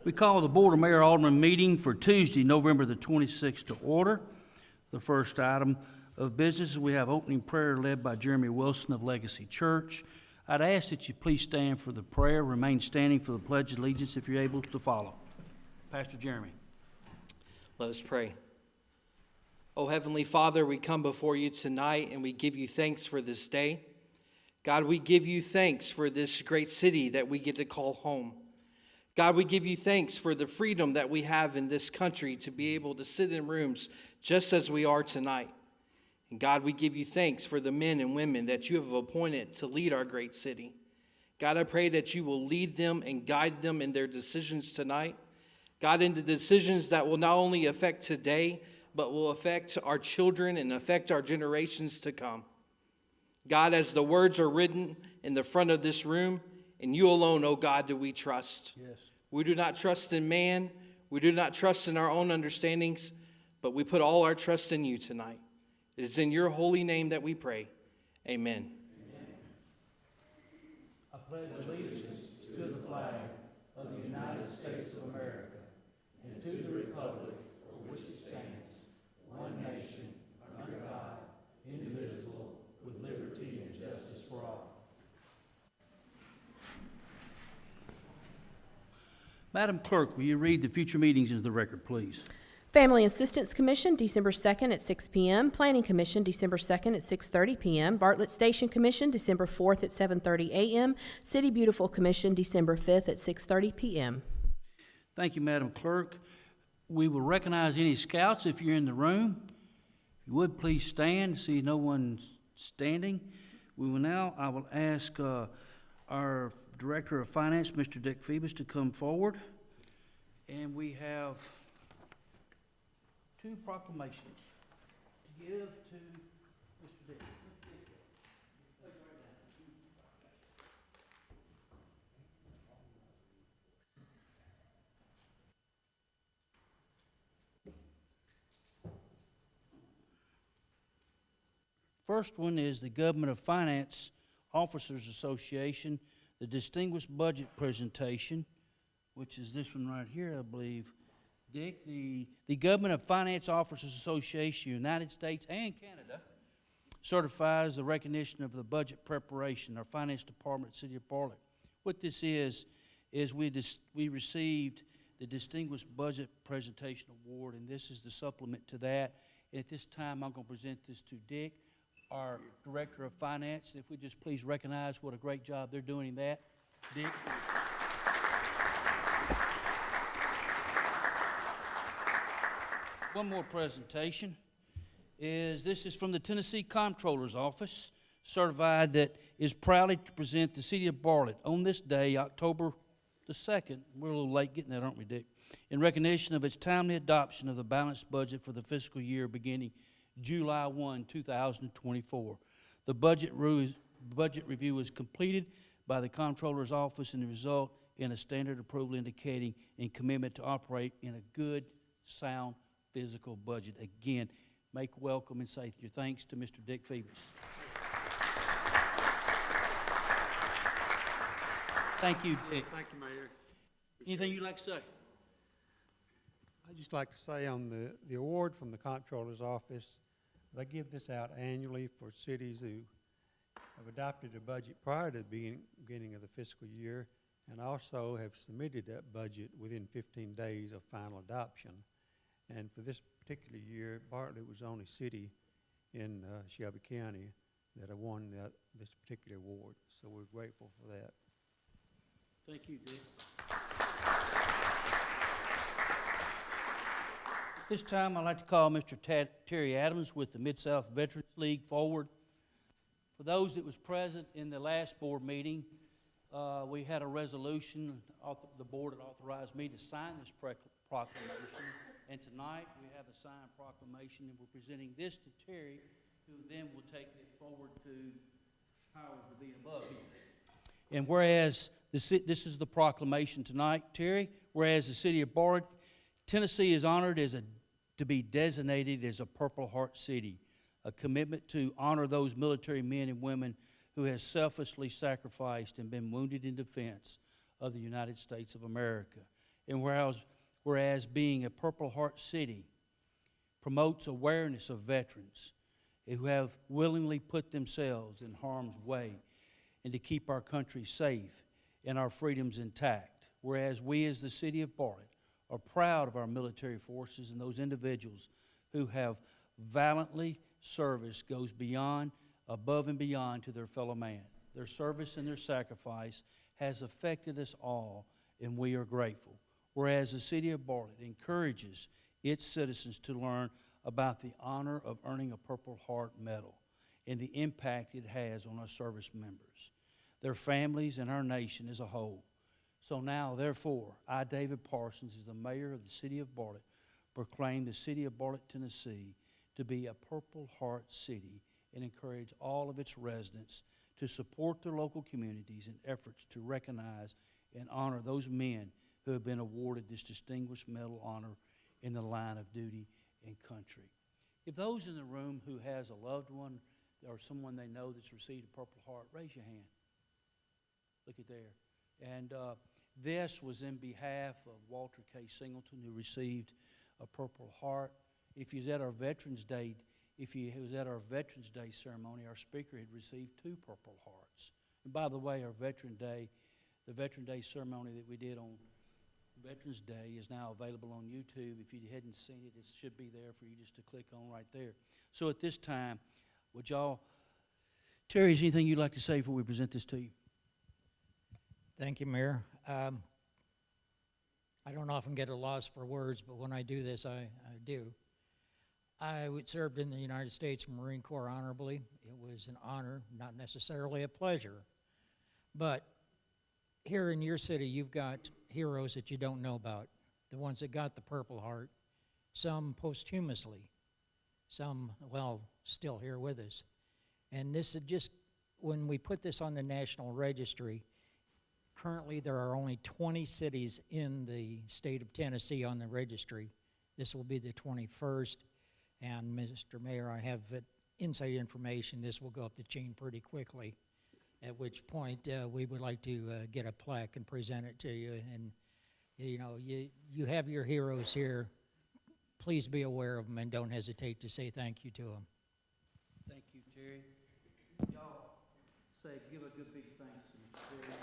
We call the Board of Mayor Aldermen meeting for Tuesday, November the 26th to order. The first item of business, we have opening prayer led by Jeremy Wilson of Legacy Church. I'd ask that you please stand for the prayer, remain standing for the Pledge of Allegiance if you're able to follow. Pastor Jeremy. Let us pray. Oh, Heavenly Father, we come before you tonight and we give you thanks for this day. God, we give you thanks for this great city that we get to call home. God, we give you thanks for the freedom that we have in this country to be able to sit in rooms just as we are tonight. And God, we give you thanks for the men and women that you have appointed to lead our great city. God, I pray that you will lead them and guide them in their decisions tonight. God, in the decisions that will not only affect today, but will affect our children and affect our generations to come. God, as the words are written in the front of this room, in you alone, O God, do we trust. Yes. We do not trust in man. We do not trust in our own understandings, but we put all our trust in you tonight. It is in your holy name that we pray. Amen. I pledge allegiance to the flag of the United States of America and to the republic for which it stands, one nation, under God, indivisible, with liberty and justice for all. Madam Clerk, will you read the future meetings into the record, please? Family Assistance Commission, December 2nd at 6 p.m. Planning Commission, December 2nd at 6:30 p.m. Bartlett Station Commission, December 4th at 7:30 a.m. City Beautiful Commission, December 5th at 6:30 p.m. Thank you, Madam Clerk. We will recognize any scouts if you're in the room. If you would, please stand. See no one's standing. I will ask our Director of Finance, Mr. Dick Phoebus, to come forward. And we have two proclamations to give to Mr. Dick. First one is the Government of Finance Officers Association, the Distinguished Budget Presentation, which is this one right here, I believe. Dick, the Government of Finance Officers Association, United States and Canada, certifies the recognition of the budget preparation, our finance department, City of Bartlett. What this is we received the Distinguished Budget Presentation Award, and this is the supplement to that. And at this time, I'm going to present this to Dick, our Director of Finance. If we just please recognize what a great job they're doing in that. Dick. One more presentation this is from the Tennessee Comptroller's Office, certified that is proudly to present the City of Bartlett on this day, October the 2nd. We're a little late getting that, aren't we, Dick? In recognition of its timely adoption of the balanced budget for the fiscal year beginning July 1, 2024. The budget review was completed by the Comptroller's Office and the result in a standard approval indicating a commitment to operate in a good, sound, physical budget. Again, make welcome and say your thanks to Mr. Dick Phoebus. Thank you, Dick. Thank you, Mayor. Anything you'd like to say? I'd just like to say on the award from the Comptroller's Office, they give this out annually for cities who have adopted a budget prior to the beginning of the fiscal year and also have submitted that budget within 15 days of final adoption. And for this particular year, Bartlett was the only city in Shelby County that have won this particular award. So we're grateful for that. Thank you, Dick. This time, I'd like to call Mr. Terry Adams with the Mid-South Veterans League forward. For those that was present in the last board meeting, we had a resolution. The board had authorized me to sign this proclamation, and tonight we have a signed proclamation, and we're presenting this to Terry, who then will take it forward to powers to be above him. And whereas this is the proclamation tonight, Terry, whereas the City of Bartlett, Tennessee is honored to be designated as a Purple Heart City, a commitment to honor those military men and women who have selflessly sacrificed and been wounded in defense of the United States of America. And whereas being a Purple Heart city promotes awareness of veterans who have willingly put themselves in harm's way and to keep our country safe and our freedoms intact. Whereas we as the city of Bartlett are proud of our military forces and those individuals who have valiantly serviced goes beyond, above and beyond to their fellow man. Their service and their sacrifice has affected us all, and we are grateful. Whereas the city of Bartlett encourages its citizens to learn about the honor of earning a Purple Heart medal and the impact it has on our service members, their families, and our nation as a whole. So now, therefore, I, David Parsons, as the mayor of the city of Bartlett, proclaim the city of Bartlett, Tennessee, to be a Purple Heart city and encourage all of its residents to support their local communities in efforts to recognize and honor those men who have been awarded this distinguished medal honor in the line of duty and country. If those in the room who has a loved one or someone they know that's received a Purple Heart, raise your hand. Look at there. And this was in behalf of Walter K. Singleton, who received a Purple Heart. If he was at our Veterans Day, ceremony, our speaker had received 2 Purple Hearts. And by the way, the Veteran Day ceremony that we did on Veterans Day is now available on YouTube. If you hadn't seen it, it should be there for you just to click on right there. So at this time, would y'all, Terry, is anything you'd like to say before we present this to you? Thank you, Mayor. I don't often get a loss for words, but when I do this, I do. I served in the United States Marine Corps honorably. It was an honor, not necessarily a pleasure. But here in your city, you've got heroes that you don't know about, the ones that got the Purple Heart, some posthumously, some, well, still here with us. And this is just, when we put this on the National Registry, currently there are only 20 cities in the state of Tennessee on the registry. This will be the 21st. And Mr. Mayor, I have inside information. This will go up the chain pretty quickly, at which point we would like to get a plaque and present it to you. And, you know, you have your heroes here. Please be aware of them and don't hesitate to say thank you to them. Thank you, Terry. Y'all say, give a good big thanks to Terry.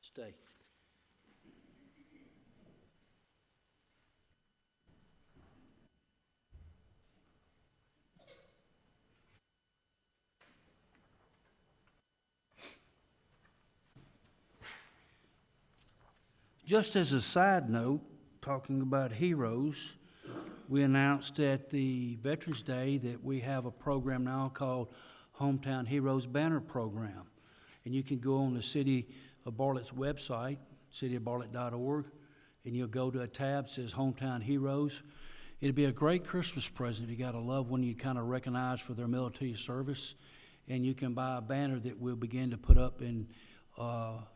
Stay. Just as a side note, talking about heroes, we announced at the Veterans Day that we have a program now called Hometown Heroes Banner Program. And you can go on the City of Bartlett's website, cityofbartlett.org, and you'll go to a tab that says Hometown Heroes. It'd be a great Christmas present if you got a loved one you kind of recognize for their military service, and you can buy a banner that we'll begin to put up in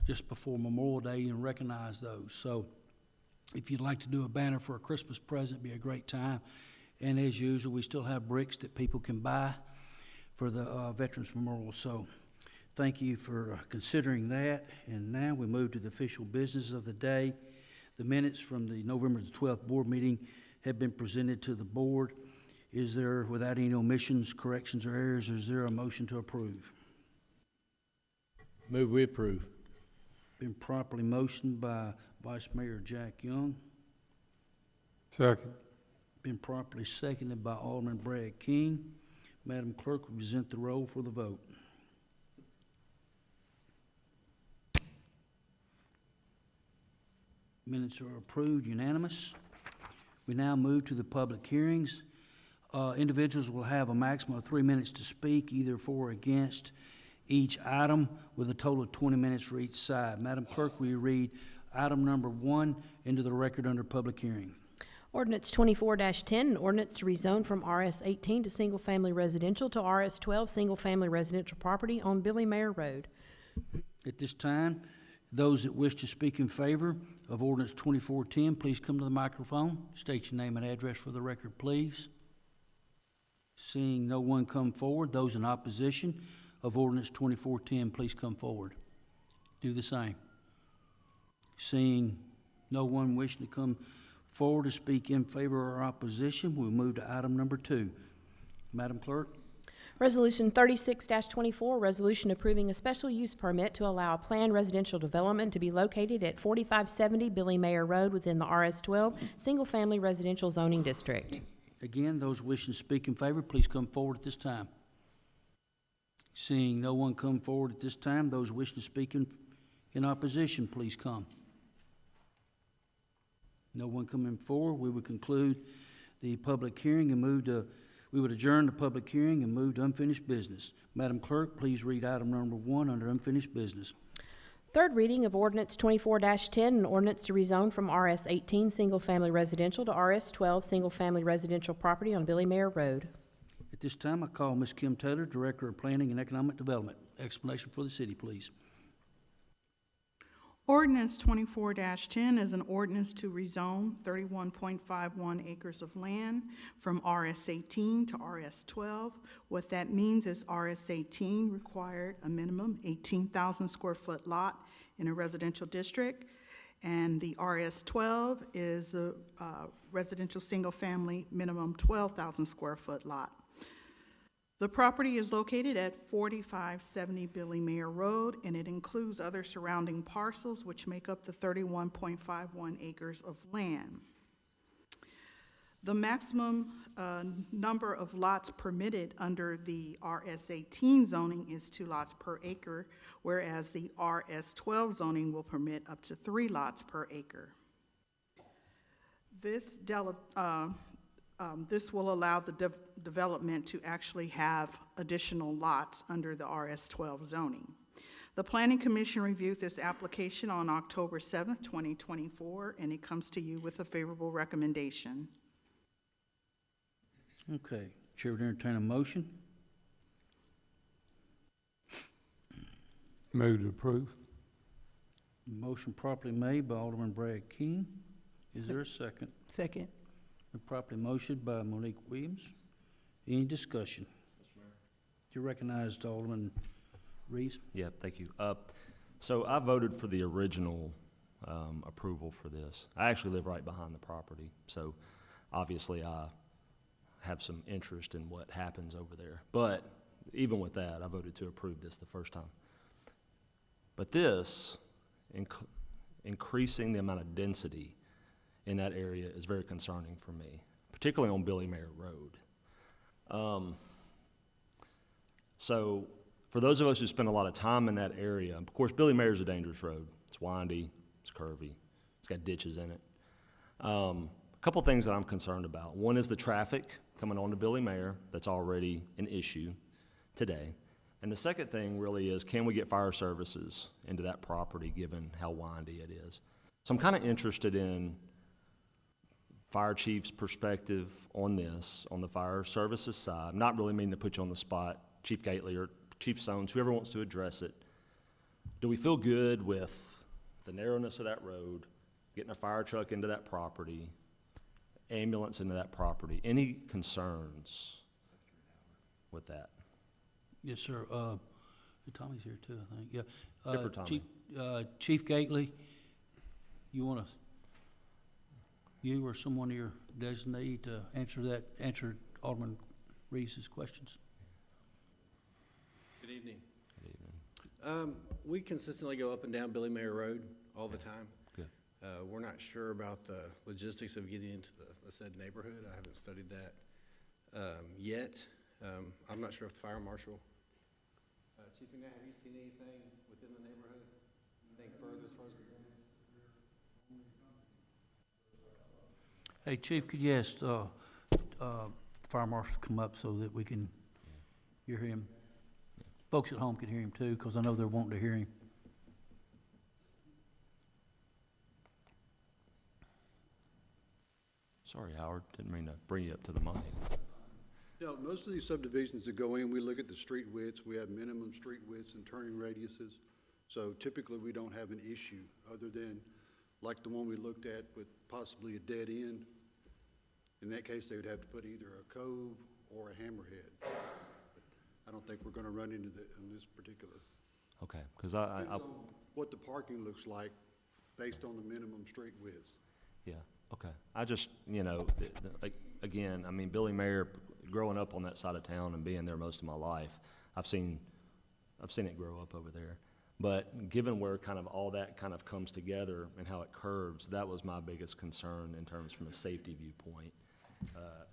just before Memorial Day and recognize those. So if you'd like to do a banner for a Christmas present, it'd be a great time. And as usual, we still have bricks that people can buy for the Veterans Memorial. So thank you for considering that. And now we move to the official business of the day. The minutes from the November 12th board meeting have been presented to the board. Is there, without any omissions, corrections, or errors, is there a motion to approve? Move we approve. Been properly motioned by Vice Mayor Jack Young. Second. Been properly seconded by Alderman Brad King. Madam Clerk will present the roll for the vote. Minutes are approved, unanimous. We now move to the public hearings. Individuals will have a maximum of 3 minutes to speak, either for or against each item, with a total of 20 minutes for each side. Madam Clerk, will you read item number 1 into the record under public hearing? Ordinance 24-10, an ordinance to rezone from RS 18 to single-family residential to RS 12 single-family residential property on Billy Mayer Road. At this time, those that wish to speak in favor of ordinance 2410, please come to the microphone. State your name and address for the record, please. Seeing no one come forward, those in opposition of ordinance 2410, please come forward. Do the same. Seeing no one wishing to come forward to speak in favor or opposition, we'll move to item number 2. Madam Clerk? Resolution 36-24, resolution approving a special use permit to allow a planned residential development to be located at 4570 Billy Mayer Road within the RS-12 Single Family Residential Zoning District. Again, those wishing to speak in favor, please come forward at this time. Seeing no one come forward at this time, those wishing to speak in opposition, please come. No one coming forward, we would conclude the public hearing and we would adjourn the public hearing and move to unfinished business. Madam Clerk, please read item number 1 under unfinished business. Third reading of ordinance 24-10, an ordinance to rezone from RS-18 Single Family Residential to RS-12 Single Family Residential Property on Billy Mayer Road. At this time, I call Ms. Kim Taylor, Director of Planning and Economic Development. Explanation for the city, please. Ordinance 24-10 is an ordinance to rezone 31.51 acres of land from RS-18 to RS-12. What that means is RS-18 required a minimum 18,000 square foot lot in a residential district, and the RS-12 is a residential single-family minimum 12,000 square foot lot. The property is located at 4570 Billy Mayer Road, and it includes other surrounding parcels which make up the 31.51 acres of land. The maximum number of lots permitted under the RS-18 zoning is 2 lots per acre, whereas the RS-12 zoning will permit up to 3 lots per acre. This will allow the development to actually have additional lots under the RS-12 zoning. The Planning Commission reviewed this application on October 7th, 2024, and it comes to you with a favorable recommendation. Okay, Chair would entertain a motion. Move to approve. Motion properly made by Alderman Brad King. Is there a second? Second. Properly motioned by Monique Williams. Any discussion? You recognized Alderman Reeves? Yeah, thank you. So I voted for the original approval for this. I actually live right behind the property, so obviously I have some interest in what happens over there. But even with that, I voted to approve this the first time. But this, increasing the amount of density in that area is very concerning for me, particularly on Billy Mayer Road. So for those of us who spend a lot of time in that area, of course, Billy Mayer is a dangerous road. It's windy, it's curvy, it's got ditches in it. A couple things that I'm concerned about. One is the traffic coming onto Billy Mayer. That's already an issue today. And the second thing really is, can we get fire services into that property given how windy it is? So I'm kind of interested in fire chief's perspective on this, on the fire services side. I'm not really meaning to put you on the spot, Chief Gately or Chief Sones, whoever wants to address it. Do we feel good with the narrowness of that road, getting a fire truck into that property, ambulance into that property? Any concerns with that? Yes, sir. Tommy's here too, I think. Yeah. Skipper Tommy. Chief Gately, you want to? You or someone of your designee to answer Alderman Reeves' questions? Good evening. Good evening. We consistently go up and down Billy Mayer Road all the time. Good. We're not sure about the logistics of getting into the said neighborhood. I haven't studied that yet. I'm not sure if the fire marshal. Chief, have you seen anything within the neighborhood? Anything further as far as Hey, Chief, could you ask Fire Marshal to come up so that we can hear him? Folks at home can hear him too, because I know they're wanting to hear him. Sorry, Howard, didn't mean to bring you up to the mic. Yeah, most of these subdivisions that go in, we look at the street widths. We have minimum street widths and turning radiuses. So typically, we don't have an issue other than like the one we looked at with possibly a dead end. In that case, they would have to put either a cove or a hammerhead. I don't think we're gonna run into that in this particular. Okay, because I Depends on what the parking looks like based on the minimum street width. yeah, okay. I just, again, I mean, Billy Mayer, growing up on that side of town and being there most of my life, I've seen it grow up over there. But given where kind of all that kind of comes together and how it curves, that was my biggest concern in terms from a safety viewpoint,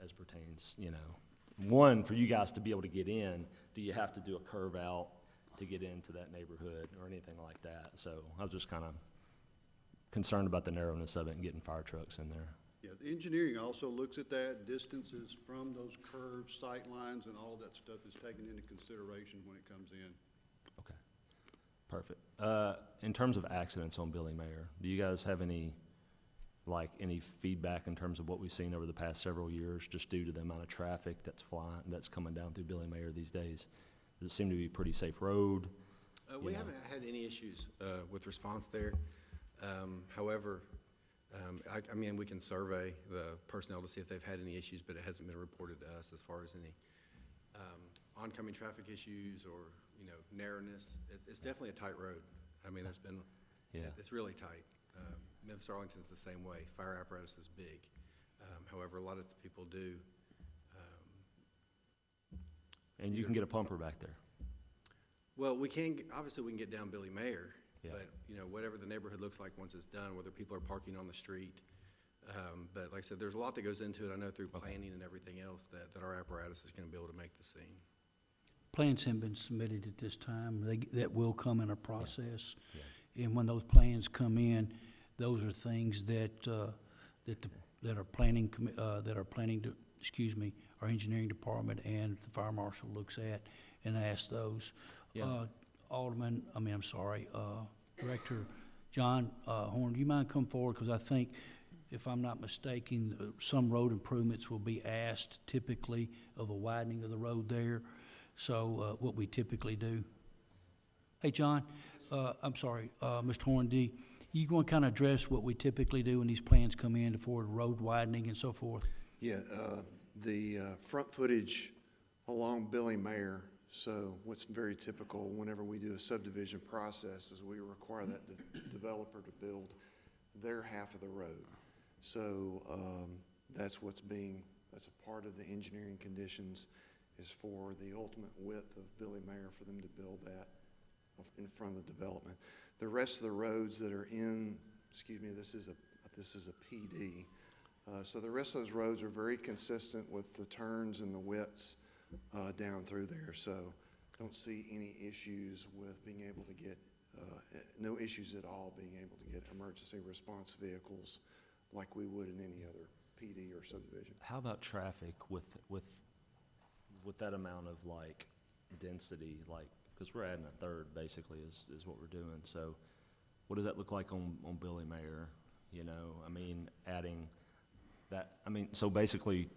as pertains, one, for you guys to be able to get in, do you have to do a curve out to get into that neighborhood or anything like that? So I was just kind of concerned about the narrowness of it and getting fire trucks in there. Yeah, the engineering also looks at that, distances from those curves, sight lines, and all that stuff is taken into consideration when it comes in. Okay, perfect. In terms of accidents on Billy Mayer, do you guys have any feedback in terms of what we've seen over the past several years, just due to the amount of traffic that's coming down through Billy Mayer these days? Does it seem to be a pretty safe road? We haven't had any issues with response there. However, I mean, we can survey the personnel to see if they've had any issues, but it hasn't been reported to us as far as any oncoming traffic issues or, narrowness. It's definitely a tight road. I mean, it's really tight. Memphis, Arlington's the same way. Fire apparatus is big. However, a lot of people do. And you can get a pumper back there. Well, obviously we can get down Billy Mayer, Yeah. but, whatever the neighborhood looks like once it's done, whether people are parking on the street. But like I said, there's a lot that goes into it, I know, through planning and everything else, that our apparatus is gonna be able to make the scene. Plans haven't been submitted at this time. That will come in a process. And when those plans come in, those are things that our engineering department and the fire marshal looks at and asks those. Yeah. Director John Horn, do you mind come forward? Because I think, if I'm not mistaken, some road improvements will be asked typically of a widening of the road there. So what we typically do. Hey, John, Mr. Horn, you want to kind of address what we typically do when these plans come in for road widening and so forth? Yeah, the front footage along Billy Mayer, so what's very typical whenever we do a subdivision process is we require that developer to build their half of the road. So that's a part of the engineering conditions, is for the ultimate width of Billy Mayer for them to build that in front of the development. The rest of the roads that are this is a PD. So the rest of those roads are very consistent with the turns and the widths down through there. So don't see any issues with being able to get, no issues at all being able to get emergency response vehicles like we would in any other PD or subdivision. How about traffic with that amount of density, because we're adding a third basically is what we're doing. So what does that look like on Billy Mayer? Adding that, so basically,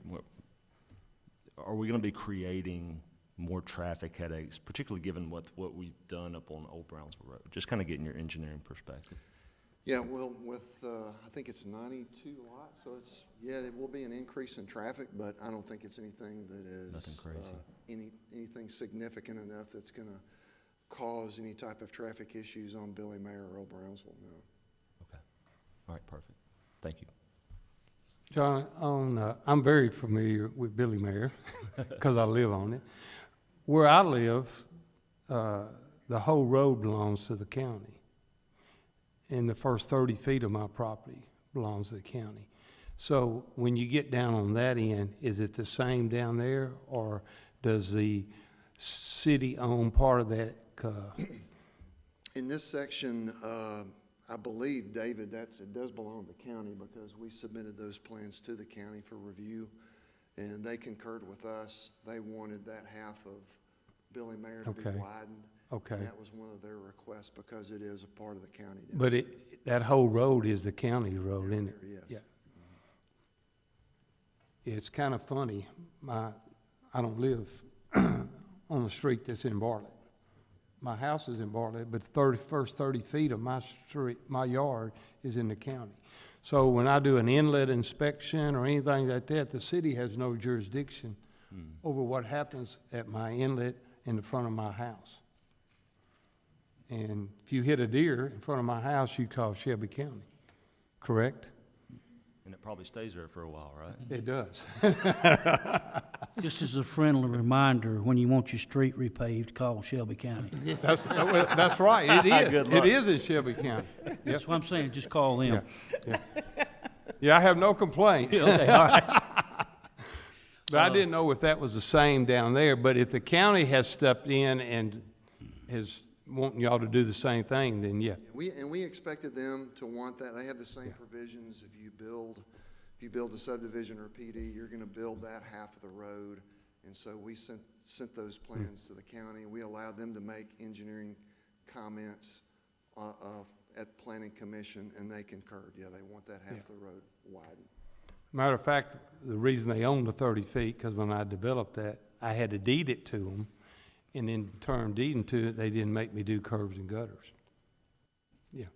are we going to be creating more traffic headaches, particularly given what we've done up on Old Brownsville Road? Just kind of getting your engineering perspective. Yeah, well, I think it's 92 lots, so it will be an increase in traffic, but I don't think it's anything that is Nothing crazy. Anything significant enough that's going to cause any type of traffic issues on Billy Mayer or Old Brownsville, no. Okay. All right, perfect. Thank you. John, I'm very familiar with Billy Mayer because I live on it. Where I live, the whole road belongs to the county. And the first 30 feet of my property belongs to the county. So when you get down on that end, is it the same down there, or does the city own part of that? In this section, I believe, David, it does belong to the county because we submitted those plans to the county for review, and they concurred with us. They wanted that half of Billy Mayer to be widened. Okay. And that was one of their requests because it is a part of the county. But that whole road is the county road, isn't it? Yes. Yeah. It's kind of funny. I don't live on the street that's in Bartlett. My house is in Bartlett, but the first 30 feet of my street, my yard, is in the county. So when I do an inlet inspection or anything like that, the city has no jurisdiction over what happens at my inlet in the front of my house. And if you hit a deer in front of my house, you call Shelby County, correct? And it probably stays there for a while, right? It does. Just as a friendly reminder, when you want your street repaved, call Shelby County. That's right, it is. Good It luck. is in Shelby County. Yep. That's what I'm saying, just call them. Yeah. Yeah, I have no complaints. Okay, all right. But I didn't know if that was the same down there, but if the county has stepped in and is wanting y'all to do the same thing, then yeah. We expected them to want that. They have the same provisions. If you build a subdivision or a PD, you're gonna build that half of the road. And so we sent those plans to the county. We allowed them to make engineering comments at planning commission, and they concurred. Yeah, they want that half of the road widened. Matter of fact, the reason they own the 30 feet, because when I developed that, I had to deed it to them. And in turn deeding to it, they didn't make me do curbs and gutters. Yeah.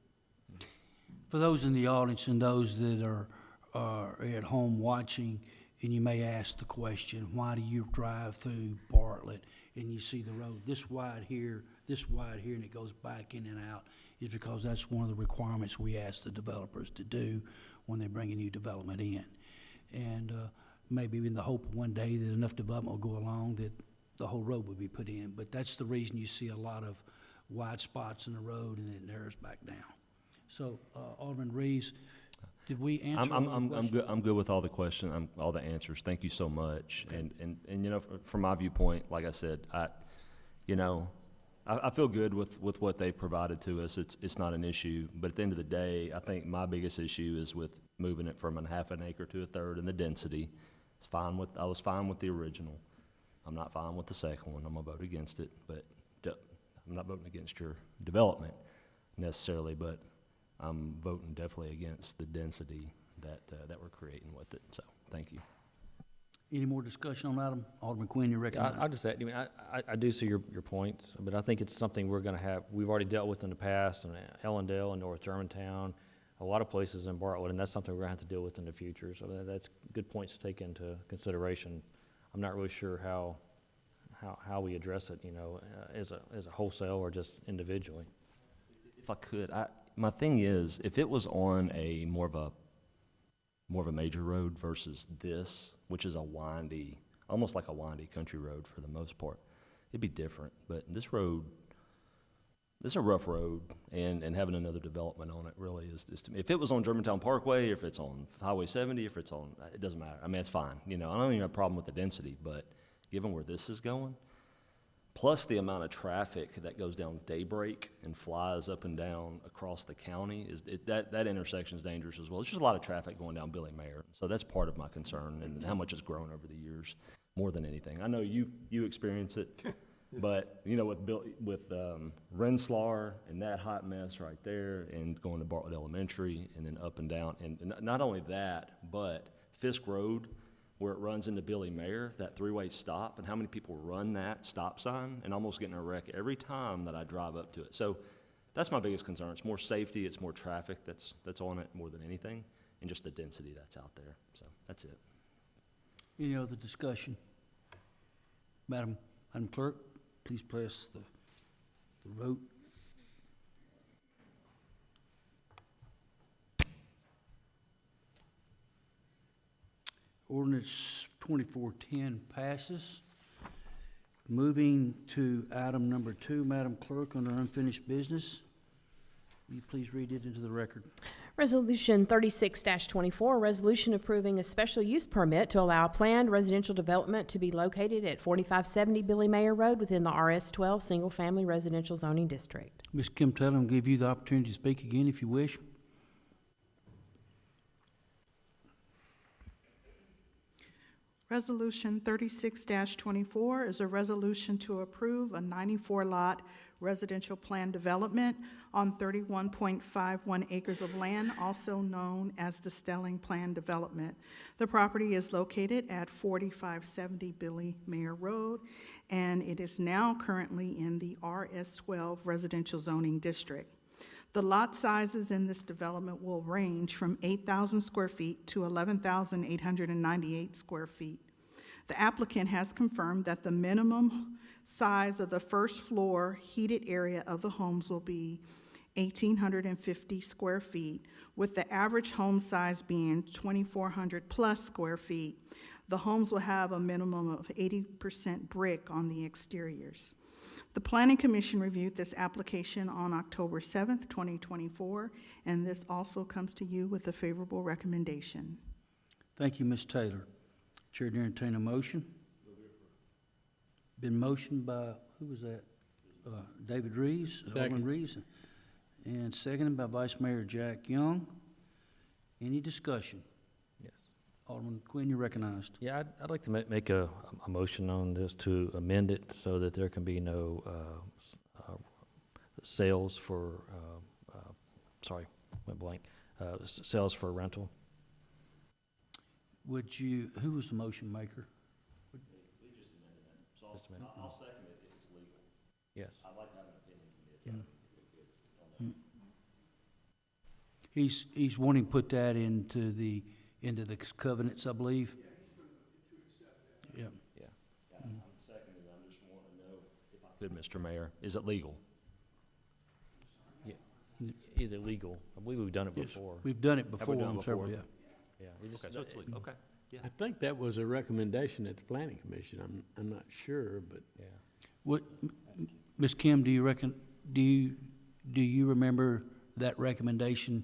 For those in the audience and those that are at home watching, and you may ask the question, why do you drive through Bartlett and you see the road this wide here, and it goes back in and out, is because that's one of the requirements we ask the developers to do when they bring a new development in. And maybe in the hope one day that enough development will go along that the whole road would be put in. But that's the reason you see a lot of wide spots in the road and it narrows back down. So, Alderman Reeves, did we answer all the questions? I'm good with all the questions, all the answers. Thank you so much. Okay. And you know, from my viewpoint, like I said, I feel good with what they've provided to us. It's not an issue. But at the end of the day, I think my biggest issue is with moving it from a half an acre to a third and the density. I was fine with the original. I'm not fine with the second one. I'm gonna vote against it, but I'm not voting against your development necessarily, but I'm voting definitely against the density that we're creating with it. So, thank you. Any more discussion on that? Alderman Quinn, you're recognized. I'll just say, I mean, I do see your points, but I think it's something we're gonna have, we've already dealt with in the past, in Ellendale and North Germantown, a lot of places in Bartlett, and that's something we're gonna have to deal with in the future. So that's good points to take into consideration. I'm not really sure how we address it, you know, as a wholesale or just individually. If I could, my thing is, if it was on a more of a major road versus this, which is almost like a windy country road for the most part, it'd be different. But this is a rough road, and having another development on it really is to me. If it was on Germantown Parkway, if it's on Highway 70, if it's on, it doesn't matter. I mean, it's fine. You know, I don't even have a problem with the density, but given where this is going, plus the amount of traffic that goes down Daybreak and flies up and down across the county, that intersection is dangerous as well. There's just a lot of traffic going down Billy Mayer, so that's part of my concern and how much it's grown over the years more than anything. I know you experience it, but you know, with Rensselaer and that hot mess right there, and going to Bartlett Elementary and then up and down, and not only that, but Fisk Road, where it runs into Billy Mayer, that three-way stop, and how many people run that stop sign and almost get in a wreck every time that I drive up to it. So that's my biggest concern. It's more safety, it's more traffic that's on it more than anything, and just the density that's out there. So that's it. Any other discussion? Madam Clerk, please press the vote. Ordinance 2410 passes. Moving to item number 2, Madam Clerk, under unfinished business. Will you please read it into the record? Resolution 36-24, a resolution approving a special use permit to allow planned residential development to be located at 4570 Billy Mayer Road within the RS-12 Single Family Residential Zoning District. Ms. Kim Taylor, I'll give you the opportunity to speak again if you wish. Resolution 36-24 is a resolution to approve a 94-lot residential plan development on 31.51 acres of land, also known as the Stelling Plan Development. The property is located at 4570 Billy Mayer Road, and it is now currently in the RS-12 Residential Zoning District. The lot sizes in this development will range from 8,000 square feet to 11,898 square feet. The applicant has confirmed that the minimum size of the first floor heated area of the homes will be 1,850 square feet, with the average home size being 2,400 plus square feet. The homes will have a minimum of 80% brick on the exteriors. The Planning Commission reviewed this application on October 7th, 2024, and this also comes to you with a favorable recommendation. Thank you, Ms. Taylor. Chair to entertain a motion. Been motioned by, who was that? David Reeves, Alderman Reeves, and seconded by Vice Mayor Jack Young. Any discussion? Yes. Alderman Quinn, you're recognized. Yeah, I'd like to make a motion on this to amend it so that there can be no sales for, sorry, went blank, sales for rental. Would you, who was the motion maker? Just a minute. I'll second it if it's legal. Yes. I'd like to have an opinion from it. He's wanting to put that into the covenants, I believe. Yeah. Yeah. I'm seconding, I'm just wanting to know if I could, Mr. Mayor, is it legal? Yeah. Is it legal? I believe we've done it Yes, before. we've done it we before done it on several, before? yeah. Yeah. it just- Okay, so it's legal, okay. Yeah. I think that was a recommendation at the planning commission. I'm not sure, but Yeah. What, Ms. Kim, do you remember that recommendation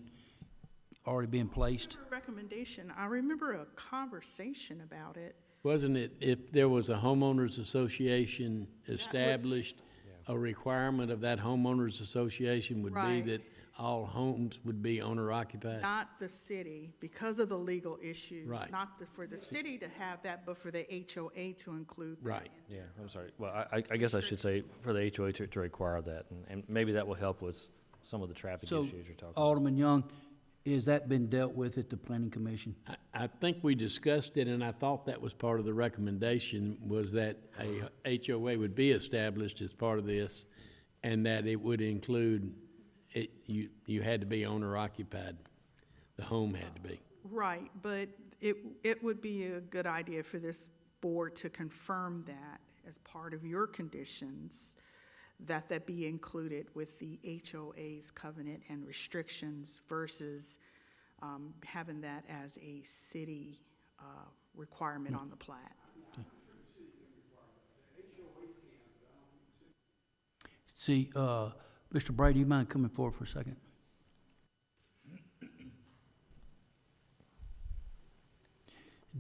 already being placed? Recommendation, I remember a conversation about it. wasn't it if there was a homeowners association established, a requirement of that homeowners association would be Right. that all homes would be owner occupied? Not the city, because of the legal issues. Right. Not for the city to have that, but for the HOA to include that. Right. Yeah, I'm sorry. Well, I guess I should say for the HOA to require that, and maybe that will help with some of the traffic So, issues you're talking about. Alderman Young, has that been dealt with at the planning commission? I think we discussed it, and I thought that was part of the recommendation, was that a HOA would be established as part of this, and that it would include, you had to be owner occupied. The home had to be. Right, but it would be a good idea for this board to confirm that as part of your conditions, that be included with the HOA's covenant and restrictions versus having that as a city requirement on the plat. See, Mr. Bray, do you mind coming forward for a second?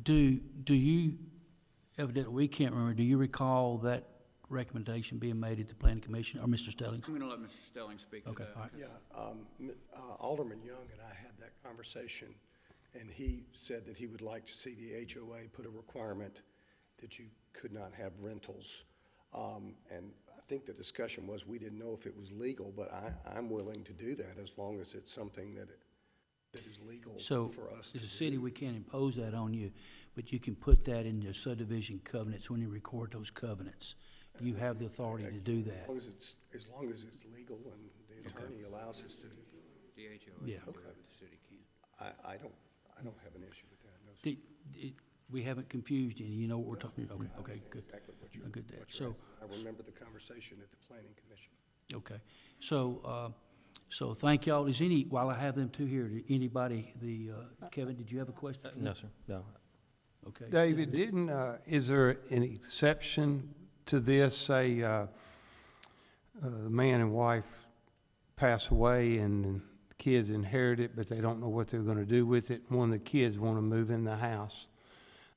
Do you, evidently, we can't remember, do you recall that recommendation being made at the planning commission, or Mr. Stellings? I'm going to let Mr. Stelling speak to Okay, that. all right. Yeah, Alderman Young and I had that conversation, and he said that he would like to see the HOA put a requirement that you could not have rentals. And I think the discussion was, we didn't know if it was legal, but I'm willing to do that as long as it's something that is legal So, for us to as do. a city, we can't impose that on you, but you can put that in your subdivision covenants when you record those covenants. You have the authority to do that. As long as it's legal and the attorney allows us to do it. The HOA Yeah. can do it, the city can't. I don't have an issue with that, no, sir. We haven't confused any, you know what we're talking, okay, good. Exactly what you're, Good, that. what you're So, asking. I remember the conversation at the planning commission. okay, so thank y'all. Is any, while I have them two here, anybody, Kevin, did you have a question? No, sir, no. Okay. David, is there an exception to this, say, man and wife pass away and the kids inherit it, but they don't know what they're gonna do with it? One of the kids wanna move in the house,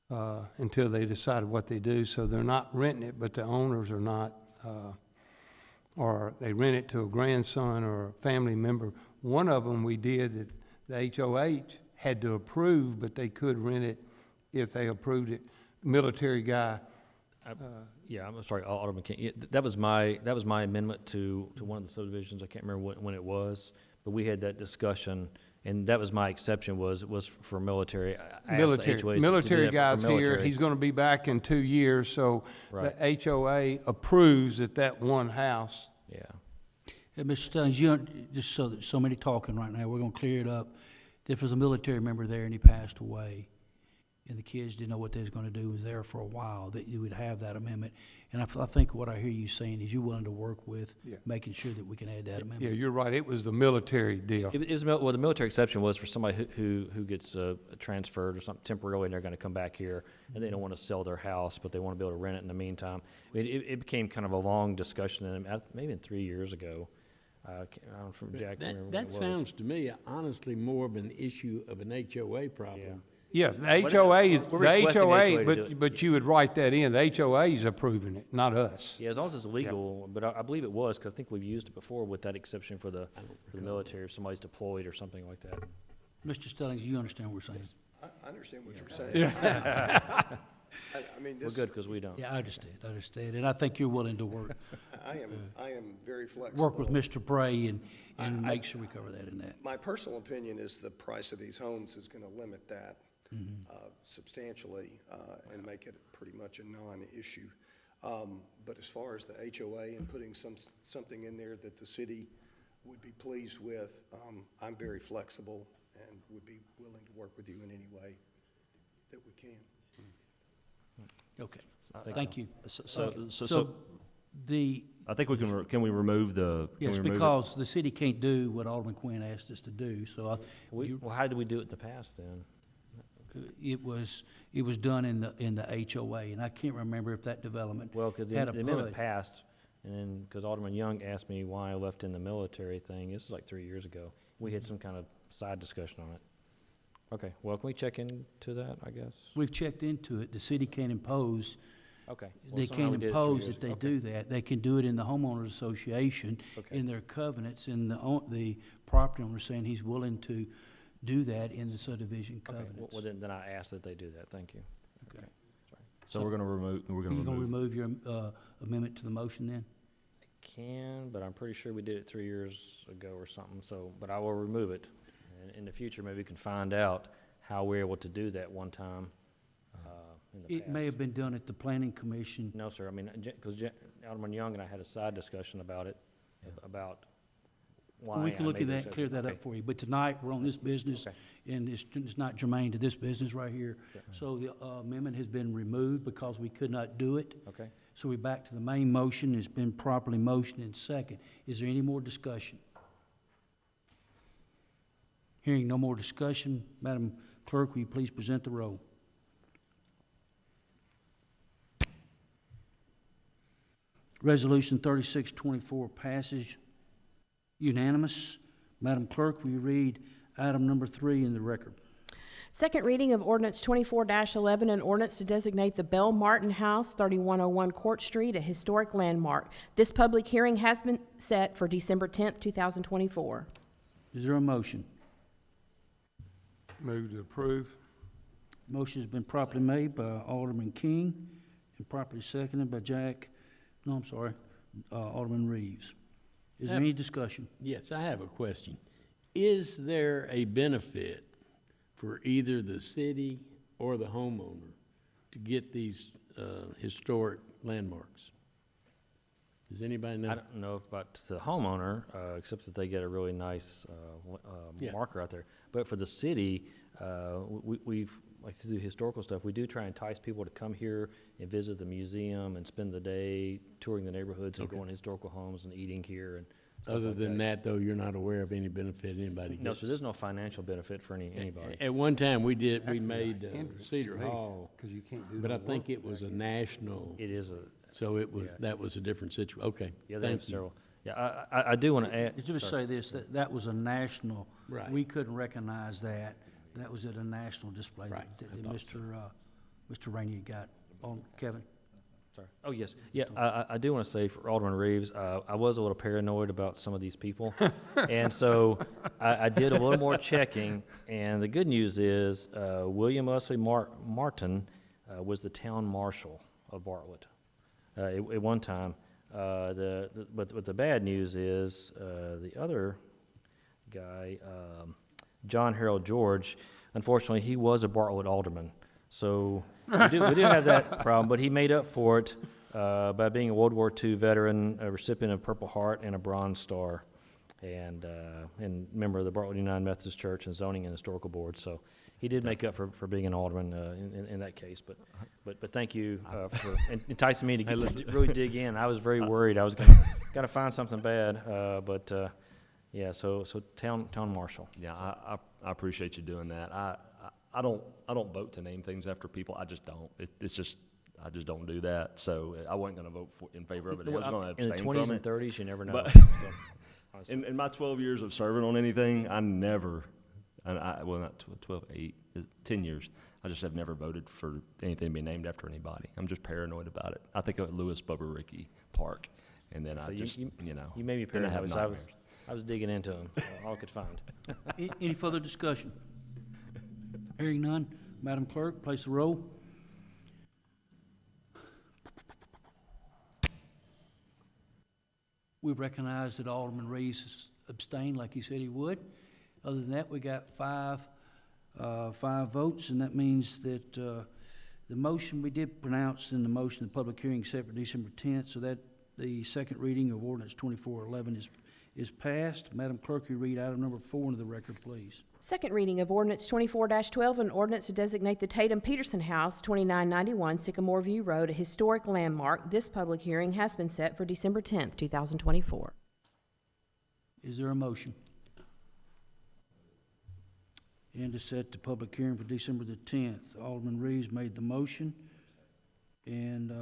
until they decide what they do, so they're not renting it, but the owners are not, or they rent it to a grandson or a family member. One of them we did that the HOH had to approve, but they could rent it if they approved it. Military guy. Yeah, I'm sorry, Alderman King. Yeah, that was my amendment to one of the subdivisions. I can't remember when it was, but we had that discussion, and that was my exception was for military. I asked the HOAs to do that Military for guy's here. military. He's gonna be back in 2 years, so Right. the HOA approves that one house. Yeah. Hey, Mr. Stellings, you, just so that somebody talking right now, we're gonna clear it up. If there's a military member there and he passed away, and the kids didn't know what they was gonna do, was there for a while, that you would have that amendment. And I think what I hear you saying is you're willing to work with Yeah. making sure that we can add that Yeah, amendment. you're right, it was the military deal. It is, well, the military exception was for somebody who gets transferred or something temporarily, and they're gonna come back here, and they don't wanna sell their house, but they wanna be able to rent it in the meantime. I mean, it became kind of a long discussion, and maybe 3 years ago, from Jack. can't remember when That it was. sounds to me honestly more of an issue of an HOA problem. Yeah, the HOA is, We're the requesting HOA, HOA to do it. but you would write that in, the HOA is approving it, not us. Yeah, as long as it's legal, but I believe it was, because I think we've used it before with that exception for the military, if somebody's deployed or something like that. Mr. Stellings, you understand what we're saying? I understand what you're saying. I mean, We're this, good, because we don't. Yeah, I understand, and I think you're willing to work I am very flexible. work with Mr. Bray and make sure we cover that in that. My personal opinion is the price of these homes is going to limit that substantially and make it pretty much a non-issue. But as far as the HOA and putting something in there that the city would be pleased with, I'm very flexible and would be willing to work with you in any way that we can. Okay, thank you. So The, I think we can we remove the? can yes, we remove it? because the city can't do what Alderman Quinn asked us to do, so well, how did we do it in the past, then? it was done in the HOA, and I can't remember if that development Well, because the had a amendment PUD. passed, and then, because Alderman Young asked me why I left in the military thing, this is like 3 years ago. We had some kind of side discussion on it. Okay, well, can we check into that, I guess? We've checked into it, the city can't impose, Okay. Well, they somehow can't we did it 3 impose years that they ago. do that. They can do it in the homeowners association, Okay. in their covenants, and the property owner saying he's willing to do that in the subdivision Okay, covenants. well, then I ask that they do that, thank you. Okay. So we're gonna remove, You gonna remove your amendment to the motion then? Can, but I'm pretty sure we did it 3 years ago or something, so, but I will remove it. And in the future, maybe we can find out how we're able to do that one time, in the past. It may have been done at the planning commission. No, sir, I mean, because Alderman Young and I had a side discussion about it, about why We can look I at made that, the clear exception. that up for you. But tonight, we're on this business, Okay. and it's not germane to this business right here. So the amendment has been removed because we could not do it. Okay. So we're back to the main motion. It's been properly motioned and second. Is there any more discussion? Hearing no more discussion, Madam Clerk, will you please present the roll? Resolution 3624 passes unanimous. Madam Clerk, will you read item number 3 in the record? Second reading of ordinance 24-11, an ordinance to designate the Bell Martin House, 3101 Court Street, a historic landmark. This public hearing has been set for December 10th, 2024. Is there a motion? Move to approve. Motion's been properly made by Alderman King and properly seconded by Alderman Reeves. Is there any discussion? Yes, I have a question. Is there a benefit for either the city or the homeowner to get these historic landmarks? Does anybody know? I don't know about the homeowner, except that they get a really nice Yeah. marker out there. But for the city, we've, like to do historical stuff, we do try and entice people to come here and visit the museum and spend the day touring the neighborhoods and Okay. going to historical homes and eating here and stuff Other like than that, though, you're not aware of any benefit anybody gets? No, so there's no financial benefit for anybody. At one time, we Actually, made hindrance Cedar to me, Hall, 'cause you can't do but no I think work it was a national, It is a, so it was, Yeah. that was a different situation. Okay, yeah, they have thank you. several. Yeah, I do want to add. Just sorry. say this, that was a national, Right. we couldn't recognize that. That was at a national display Right, that I thought Mr. Rainey got on. Kevin? Sorry. Oh, yes. Yeah, I do want to say for Alderman Reeves, I was a little paranoid about some of these people. And so I did a little more checking, and the good news is William Leslie Martin was the town marshal of Bartlett at one time. But the bad news is the other guy, John Harold George, unfortunately, he was a Bartlett alderman. So we do have that problem, but he made up for it by being a World War II veteran, a recipient of Purple Heart and a Bronze Star. and member of the Bartlett United Methodist Church and Zoning and Historical Board. So he did make up for being an alderman in that case. But thank you for enticing me to get to really dig in. I was very worried. I was gotta find something bad. Yeah. So town marshal. Yeah, I appreciate you doing that. I don't vote to name things after people. I just don't. It's just I just don't do that. So I wasn't going to vote in favor of it. I was going to abstain in from the 20s it. and 30s, you never know. But So, in my 12 years of serving on anything, I never, well, not 12, 10 years, I just have never voted for anything to be named after anybody. I'm just paranoid about it. I think of Louis Bubba Rickey Park, and then so I just, you know. you made me then I have paranoid. nightmares. I was digging into them, all I could find. Any further discussion? Hearing none, Madam Clerk, place the roll. We recognize that Alderman Reeves abstained like he said he would. Other than that, we got five votes, and that means that the motion we did pronounce in the motion, the public hearing set for December 10th, so that the second reading of ordinance 2411 is passed. Madam Clerk, you read item number 4 into the record, please. Second reading of ordinance 24-12, an ordinance to designate the Tatum Peterson House, 2991 Sycamore View Road, a historic landmark. This public hearing has been set for December 10th, 2024. Is there a motion? And to set the public hearing for December the 10th. Alderman Reeves made the motion. And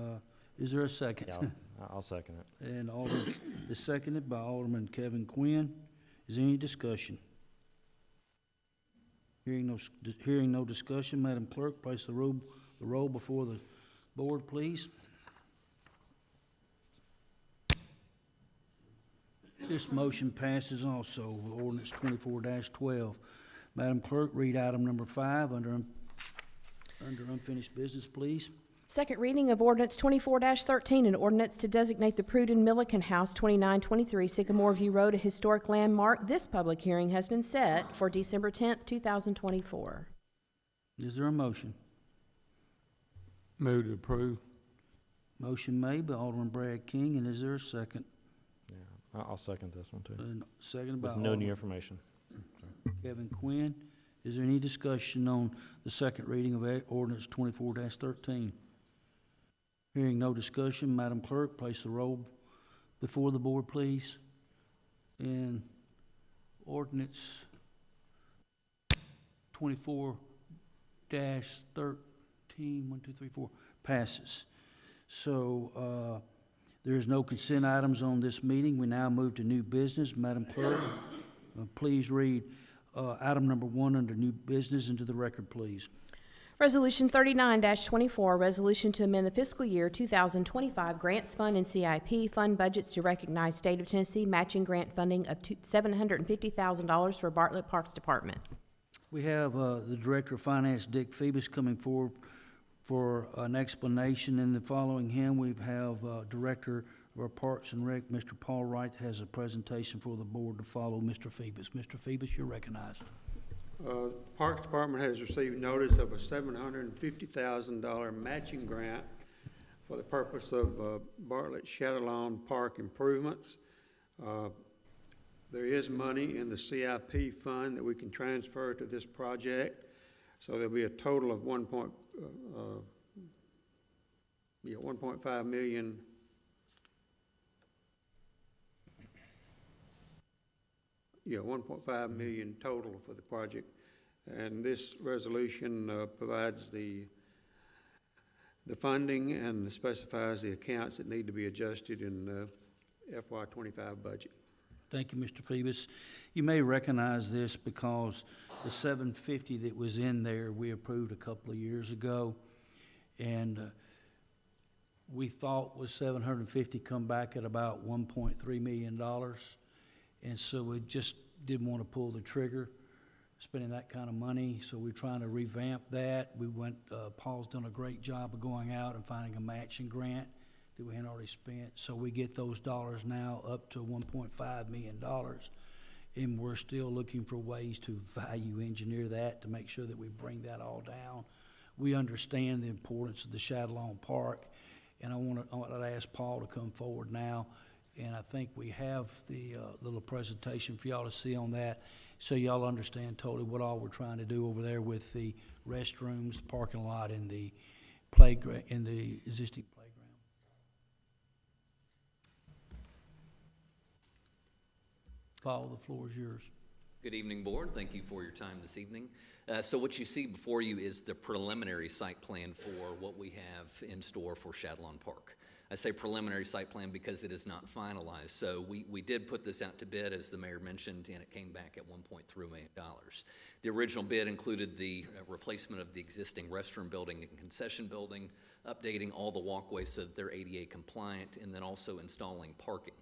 is there a second? Yeah, I'll second it. And Alderman is seconded by Alderman Kevin Quinn. Is there any discussion? Hearing no discussion, Madam Clerk, place the roll before the board, please. This motion passes also. Ordinance 24-12. Madam Clerk, read item number 5 under unfinished business, please. Second reading of ordinance 24-13, an ordinance to designate the Pruden Milliken House, 2923 Sycamore View Road, a historic landmark. This public hearing has been set for December 10th, 2024. Is there a motion? Move to approve. Motion made by Alderman Brad King, and is there a second? Yeah, I'll second this one too. And seconded by With no new Alderman information. Kevin Quinn. Is there any discussion on the second reading of ordinance 24-13? Hearing no discussion, Madam Clerk, place the roll before the board, please. And ordinance 24-13, passes. So there is no consent items on this meeting. We now move to new business. Madam Clerk, please read item number 1 under new business into the record, please. Resolution 39-24, resolution to amend the fiscal year 2025 Grants Fund and CIP Fund budgets to recognize State of Tennessee matching grant funding of $750,000 for Bartlett Parks Department. We have the Director of Finance, Dick Phoebus, coming forward for an explanation, and following him, we have Director of our Parks and Rec, Mr. Paul Wright, has a presentation for the board to follow Mr. Phoebus. Mr. Phoebus, you're recognized. Parks Department has received notice of a $750,000 matching grant for the purpose of Bartlett Shadowlawn Park improvements. There is money in the CIP fund that we can transfer to this project, so there'll be a total of 1.5 million. Yeah, 1.5 million total for the project, and this resolution provides the funding and specifies the accounts that need to be adjusted in FY25 budget. Thank you, Mr. Phoebus. You may recognize this because the $750 that was in there, we approved a couple of years ago, and we thought with $750 come back at about $1.3 million. And so we just didn't want to pull the trigger, spending that kind of money. So we're trying to revamp that. Paul's done a great job of going out and finding a matching grant that we hadn't already spent. So we get those dollars now up to $1.5 million. And we're still looking for ways to value engineer that to make sure that we bring that all down. We understand the importance of the Shadowlawn Park. And I want to ask Paul to come forward now And I think we have the little presentation for y'all to see on that, so y'all understand totally what all we're trying to do over there with the restrooms, the parking lot, and the playground, and the existing playground. Paul, the floor is yours. Good evening, Board. Thank you for your time this evening. So what you see before you is the preliminary site plan for what we have in store for Shadlawn Park. I say preliminary site plan because it is not finalized. So we did put this out to bid, as the mayor mentioned, and it came back at $1.3 million. The original bid included the replacement of the existing restroom building and concession building, updating all the walkways so that they're ADA compliant, and then also installing parking.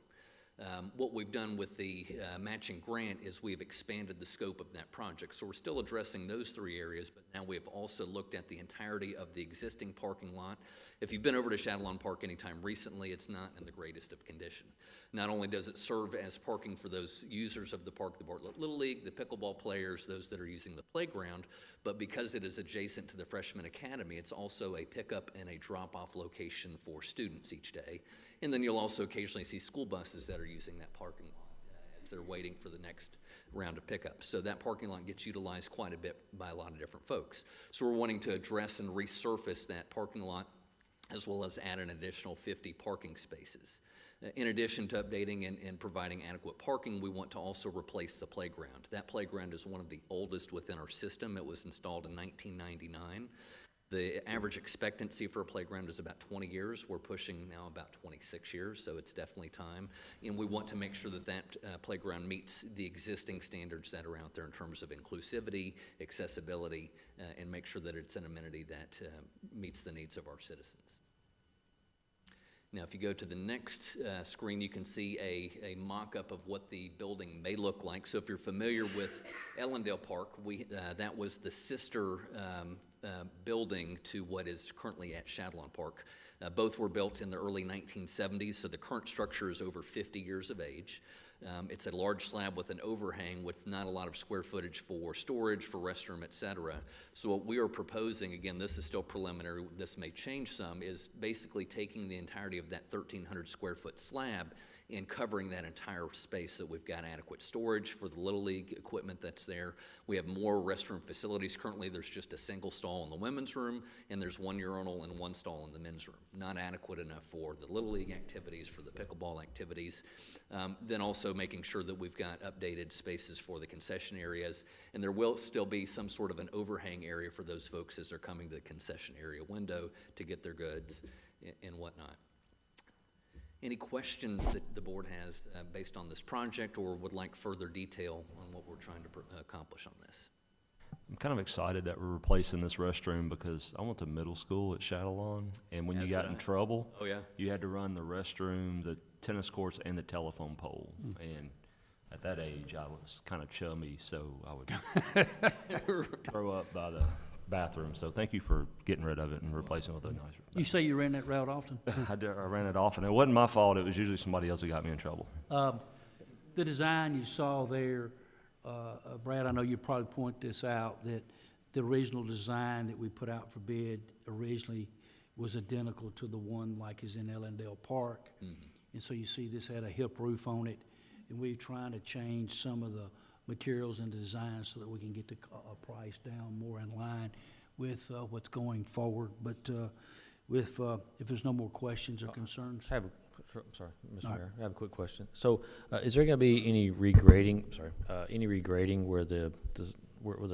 What we've done with the matching grant is we've expanded the scope of that project. So we're still addressing those three areas, but now we've also looked at the entirety of the existing parking lot. If you've been over to Shadlawn Park anytime recently, it's not in the greatest of condition. Not only does it serve as parking for those users of the park, the Bartlett Little League, the pickleball players, those that are using the playground, but because it is adjacent to the Freshman Academy, it's also a pickup and a drop-off location for students each day. And then you'll also occasionally see school buses that are using that parking lot as they're waiting for the next round of pickups. So that parking lot gets utilized quite a bit by a lot of different folks. So we're wanting to address and resurface that parking lot, as well as add an additional 50 parking spaces. In addition to updating and providing adequate parking, we want to also replace the playground. That playground is one of the oldest within our system. It was installed in 1999. The average expectancy for a playground is about 20 years. We're pushing now about 26 years, so it's definitely time. And we want to make sure that that playground meets the existing standards that are out there in terms of inclusivity, accessibility, and make sure that it's an amenity that meets the needs of our citizens. Now, if you go to the next screen, you can see a mock-up of what the building may look like. So if you're familiar with Ellendale Park, that was the sister building to what is currently at Shadlawn Park. Both were built in the early 1970s, so the current structure is over 50 years of age. It's a large slab with an overhang with not a lot of square footage for storage, for restroom, et cetera. So what we are proposing, again, this is still preliminary, this may change some, is basically taking the entirety of that 1,300 square foot slab and covering that entire space so we've got adequate storage for the Little League equipment that's there. We have more restroom facilities. Currently, there's just a single stall in the women's room, and there's one urinal and one stall in the men's room. Not adequate enough for the Little League activities, for the pickleball activities. Then also making sure that we've got updated spaces for the concession areas, and there will still be some sort of an overhang area for those folks as they're coming to the concession area window to get their goods and whatnot. Any questions that the board has based on this project or would like further detail on what we're trying to accomplish on this? I'm kind of excited that we're replacing this restroom because I went to middle school at Shadlawn, and when you got in trouble, Oh, yeah. you had to run the restroom, the tennis courts, and the telephone pole. And at that age, I was kind of chummy, so I would throw up by the bathroom. So thank you for getting rid of it and replacing it with a nicer bathroom. You say you ran that route often? I ran it off, and it wasn't my fault. It was usually somebody else who got me in trouble. The design you saw there, Brad, I know you probably point this out, that the original design that we put out for bid originally was identical to the one like is in Ellendale Park. Mm-hmm. And so you see this had a hip roof on it, and we're trying to change some of the materials and design so that we can get the price down more in line with what's going forward. But if there's no more questions or concerns. Sorry, Mr. Mayor, I have a quick question. So, is there going to be any regrading? Any regrading where the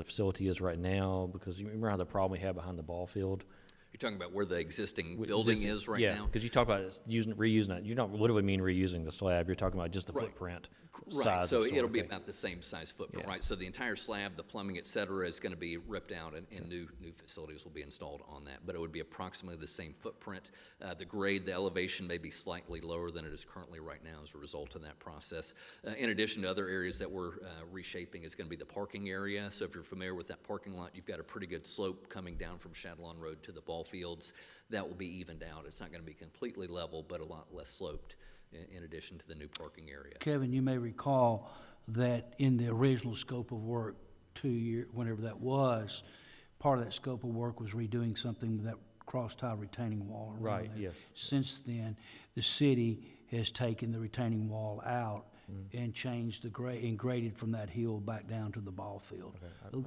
facility is right now? Because you remember how the problem we had behind the ball field. You're talking about where the existing building is right now? Yeah, because you talk about reusing it. You don't literally mean reusing the slab. You're talking about just the footprint. Right, so it'll be about the same size footprint, right? So the entire slab, the plumbing, et cetera, is going to be ripped out, and new facilities will be installed on that. But it would be approximately the same footprint. The grade, the elevation may be slightly lower than it is currently right now as a result of that process. In addition to other areas that we're reshaping is going to be the parking area. So if you're familiar with that parking lot, you've got a pretty good slope coming down from Shadlawn Road to the ball fields. That will be evened out. It's not going to be completely level, but a lot less sloped, in addition to the new parking area. Kevin, you may recall that in the original scope of work 2 years, whenever that was, part of that scope of work was redoing something with that cross-tie retaining wall around Right, there. yes. Since then, the city has taken the retaining wall out and changed the grade, and graded from that hill back down to the ball field,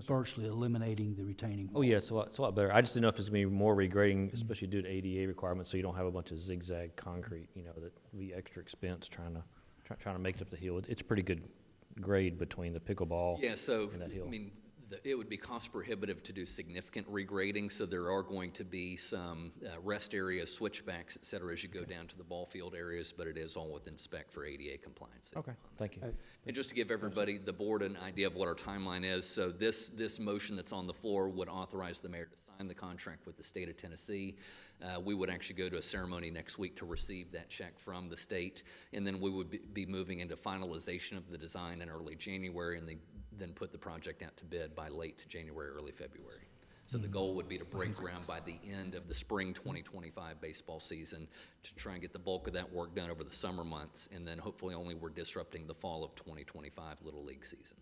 virtually eliminating the retaining wall. Oh, yeah, it's a lot better. I just didn't know if it's gonna be more regrading, especially due to ADA requirements, so you don't have a bunch of zigzag concrete, you know, that would be extra expense trying to make it up the hill. It's a pretty good grade between the pickleball Yeah, so, and that hill. I mean, it would be cost prohibitive to do significant regrading, so there are going to be some rest areas, switchbacks, et cetera, as you go down to the ball field areas, but it is all within spec for ADA compliance. Okay, thank you. And just to give everybody, the board, an idea of what our timeline is, so this motion that's on the floor would authorize the mayor to sign the contract with the state of Tennessee. We would actually go to a ceremony next week to receive that check from the state, and then we would be moving into finalization of the design in early January, and then put the project out to bid by late January, early February. So the goal would be to break ground by the end of the spring 2025 baseball season to try and get the bulk of that work done over the summer months, and then hopefully only we're disrupting the fall of 2025 Little League season.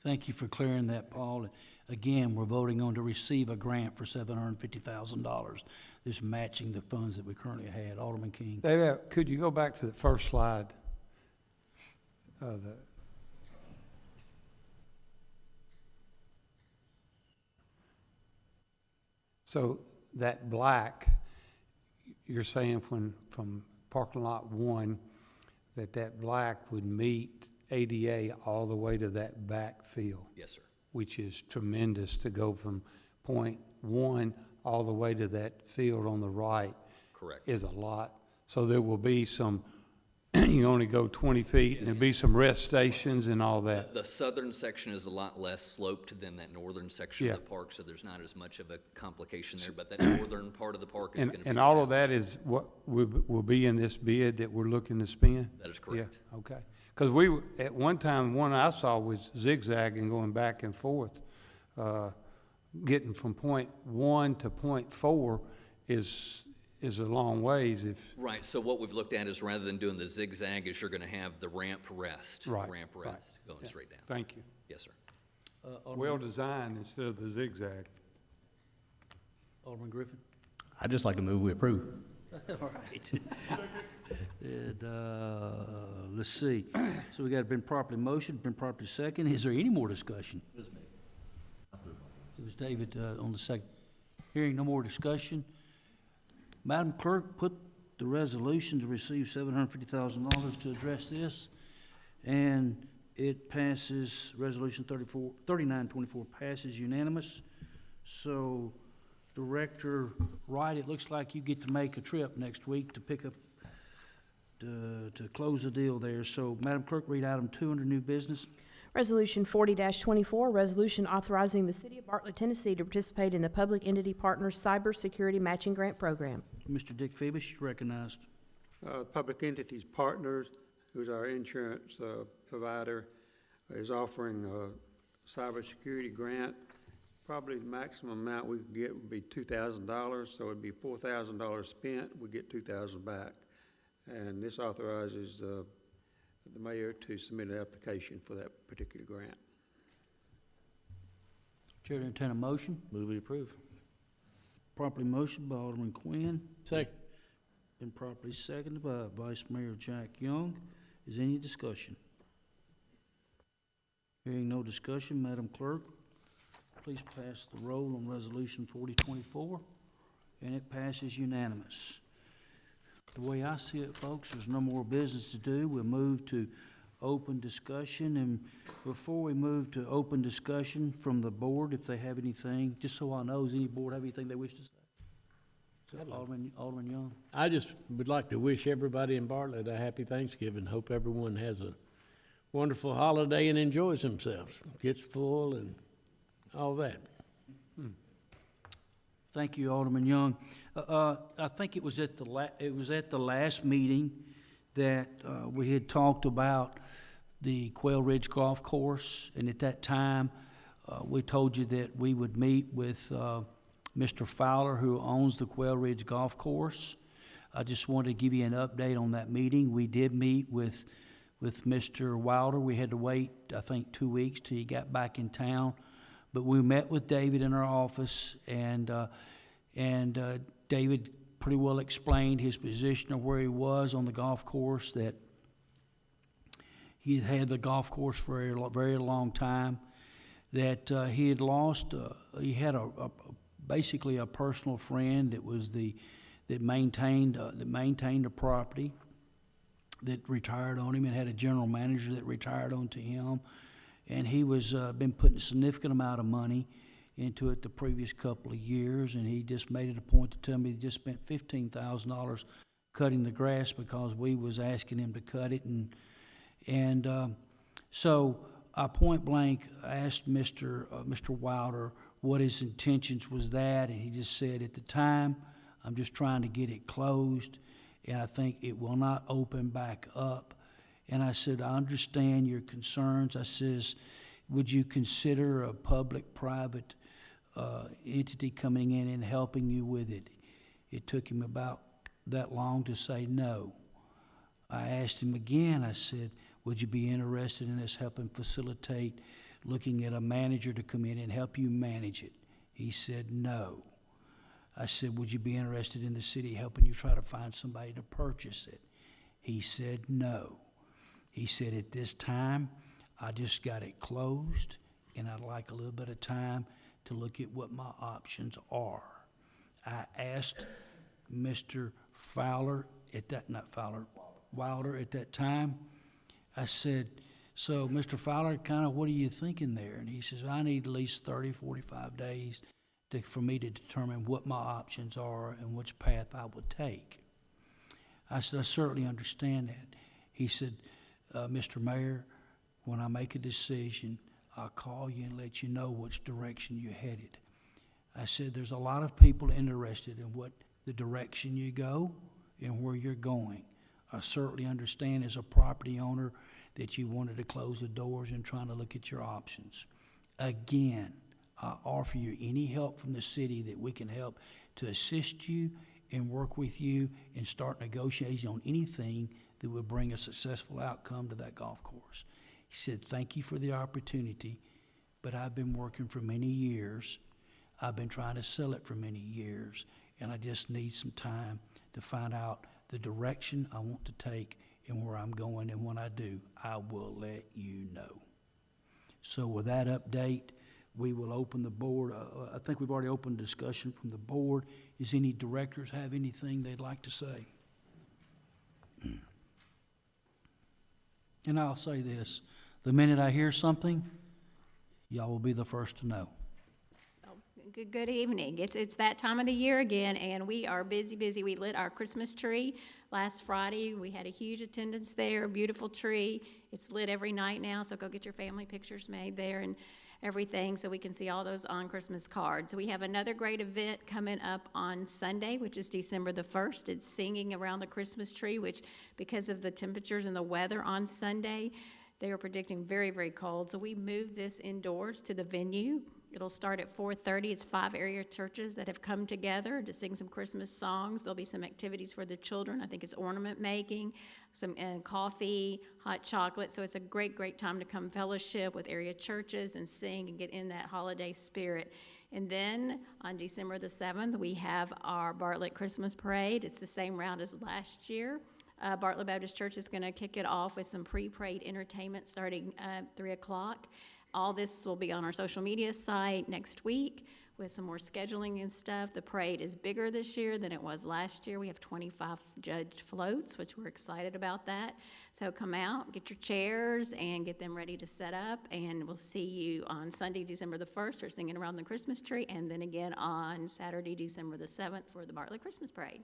Thank you for clearing that, Paul. Again, we're voting on to receive a grant for $750,000. This matching the funds that we currently had. Alderman King. David, could you go back to the first slide? So that black, you're saying from parking lot 1, that black would meet ADA all the way to that back field? Yes, sir. Which is tremendous to go from point 1 all the way to that field on the right. Correct. Is a lot. So there will be some, you only go 20 feet, and there'll be some rest stations and all that. The southern section is a lot less sloped than that northern section Yeah. of the park, so there's not as much of a complication there, but that northern part of the park is going to be And a all of that challenge. is what will be in this bid that we're looking to spend? That is correct. Yeah, okay. Because at one time, one I saw was zigzagging, going back and forth. Getting from point 1 to point 4 is a long ways if. Right, so what we've looked at is rather than doing the zigzag, is you're going to have the ramp rest. Right, Ramp right. rest, going Yeah. straight down. Thank you. Yes, sir. Well designed instead of the zigzag. Alderman Griffin. I'd just like to move we approve. All right. And, let's see. So we got it been properly motioned, been properly seconded. Is there any more discussion? It was David on the second. Hearing no more discussion. Madam Clerk, put the resolution to receive $750,000 to address this. And it passes, Resolution 3924 passes unanimous. So Director Wright, it looks like you get to make a trip next week to pick up, to close the deal there. So Madam Clerk, read item 2 under new business. Resolution 40-24, resolution authorizing the City of Bartlett, Tennessee to participate in the Public Entity Partners Cybersecurity Matching Grant Program. Mr. Dick Phoebus, you're recognized. Public Entities Partners, who's our insurance provider, is offering a cybersecurity grant. Probably the maximum amount we could get would be $2,000, so it'd be $4,000 spent, we get $2,000 back. And this authorizes the mayor to submit an application for that particular grant. Chair to entertain a motion. Move we approve. Properly motioned by Alderman Quinn. Second. Been properly seconded by Vice Mayor Jack Young. Is any discussion? Hearing no discussion, Madam Clerk, please pass the roll on Resolution 4024, and it passes unanimous. The way I see it, folks, there's no more business to do. We'll move to open discussion, and before we move to open discussion from the board, if they have anything, just so I know, does any board have anything they wish to say? Alderman Young. I just would like to wish everybody in Bartlett a happy Thanksgiving. Hope everyone has a wonderful holiday and enjoys themselves, gets full and all that. Thank you, Alderman Young. I think it was at the last meeting that we had talked about the Quail Ridge Golf Course, and at that time we told you that we would meet with Mr. Fowler, who owns the Quail Ridge Golf Course. I just wanted to give you an update on that meeting. We did meet with Mr. Wilder. We had to wait, I think, 2 weeks till he got back in town. But we met with David in our office, and David pretty well explained his position of where he was on the golf course, that he had had the golf course for a very long time, that he had lost, he had basically a personal friend that maintained the property, that retired on him, and had a general manager that retired onto him, and he was been putting a significant amount of money into it the previous couple of years, and he just made it a point to tell me he just spent $15,000 cutting the grass because we was asking him to cut it, and so I point blank asked Mr. Wilder what his intentions was that, and he just said, at the time, I'm just trying to get it closed, and I think it will not open back up. And I said, I understand your concerns. I says, would you consider a public-private entity coming in and helping you with it? It took him about that long to say no. I asked him again, I said, would you be interested in us helping facilitate looking at a manager to come in and help you manage it? He said no. I said, would you be interested in the city helping you try to find somebody to purchase it? He said no. He said, at this time, I just got it closed, and I'd like a little bit of time to look at what my options are. I asked Mr. Wilder at that time, I said, so Mr. Fowler, kind of what are you thinking there? And he says, I need at least 30, 45 days for me to determine what my options are and which path I would take. I said, I certainly understand that. He said, Mr. Mayor, when I make a decision, I'll call you and let you know which direction you're headed. I said, there's a lot of people interested in what the direction you go and where you're going. I certainly understand as a property owner that you wanted to close the doors and trying to look at your options. Again, I offer you any help from the city that we can help to assist you and work with you and start negotiating on anything that would bring a successful outcome to that golf course. He said, thank you for the opportunity, but I've been working for many years. I've been trying to sell it for many years, and I just need some time to find out the direction I want to take and where I'm going, and when I do, I will let you know. So with that update, we will open the board. I think we've already opened discussion from the board. Does any directors have anything they'd like to say? And I'll say this, the minute I hear something, y'all will be the first to know. Good evening. It's that time of the year again, and we are busy. We lit our Christmas tree last Friday. We had a huge attendance there, beautiful tree. It's lit every night now, so go get your family pictures made there and everything so we can see all those on Christmas cards. We have another great event coming up on Sunday, which is December the 1st. It's singing around the Christmas tree, which because of the temperatures and the weather on Sunday, they are predicting very, very cold. So we moved this indoors to the venue. It'll start at 4:30. It's 5 area churches that have come together to sing some Christmas songs. There'll be some activities for the children. I think it's ornament making, some coffee, hot chocolate. So it's a great time to come fellowship with area churches and sing and get in that holiday spirit. And then on December the 7th, we have our Bartlett Christmas Parade. It's the same route as last year. Bartlett Baptist Church is going to kick it off with some pre-parade entertainment starting at 3 o'clock. All this will be on our social media site next week with some more scheduling and stuff. The parade is bigger this year than it was last year. We have 25 judged floats, which we're excited about that. So come out, get your chairs, and get them ready to set up. And we'll see you on Sunday, December the 1st, for singing around the Christmas tree, and then again on Saturday, December the 7th, for the Bartlett Christmas Parade.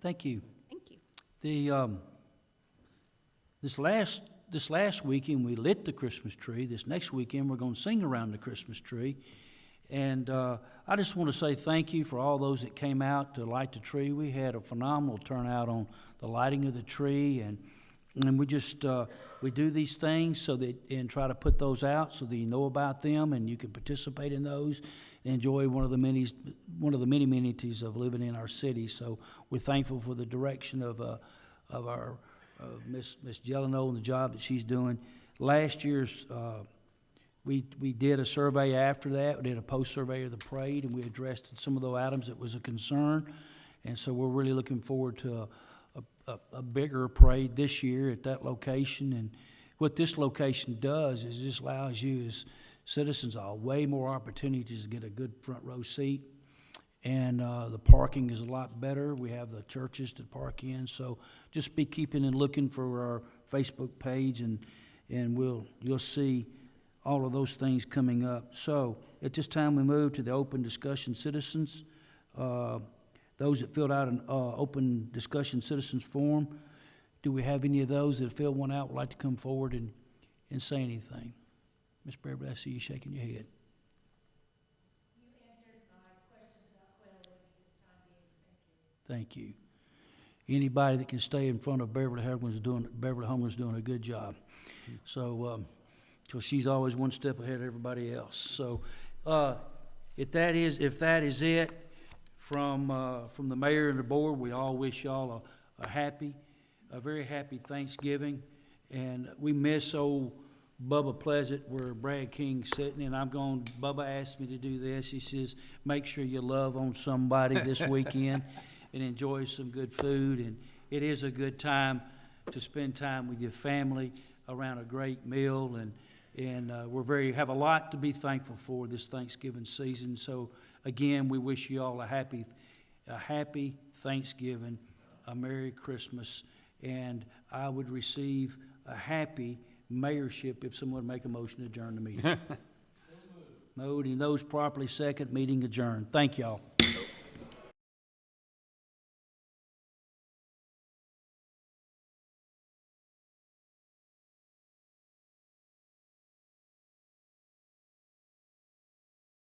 Thank you. Thank you. This last weekend, we lit the Christmas tree. This next weekend, we're going to sing around the Christmas tree. And I just want to say thank you for all those that came out to light the tree. We had a phenomenal turnout on the lighting of the tree. And we just, we do these things so that, and try to put those out so that you know about them and you can participate in those and enjoy one of the many amenities of living in our city. So we're thankful for the direction of our Miss Jeleno and the job that she's doing. Last year's, we did a survey after that. We did a post-survey of the parade, and we addressed some of those items that was a concern. And so we're really looking forward to a bigger parade this year at that location. And what this location does is just allows you as citizens way more opportunities to get a good front row seat. And the parking is a lot better. We have the churches to park in. So just be keeping and looking for our Facebook page, and you'll see all of those things coming up. So at this time, we move to the open discussion citizens. Those that filled out an open discussion citizens form, do we have any of those that filled one out would like to come forward and say anything? Ms. Beverly, I see you shaking your head. You answered my questions about quail eggs for the time being. Thank you. Anybody that can stay in front of Beverly Homeland's doing a good job. So, so she's always one step ahead of everybody else. So, if that is it from the mayor and the board, we all wish y'all a very happy Thanksgiving. And we miss old Bubba Pleasant where Brad King's sitting, and Bubba asked me to do this. He says, make sure you love on somebody this weekend and enjoy some good food. And it is a good time to spend time with your family around a great meal. And have a lot to be thankful for this Thanksgiving season. So again, we wish you all a happy Thanksgiving, a Merry Christmas, and I would receive a happy mayorship if someone would make a motion to adjourn the meeting. Moved, and those properly second, meeting adjourned. Thank y'all.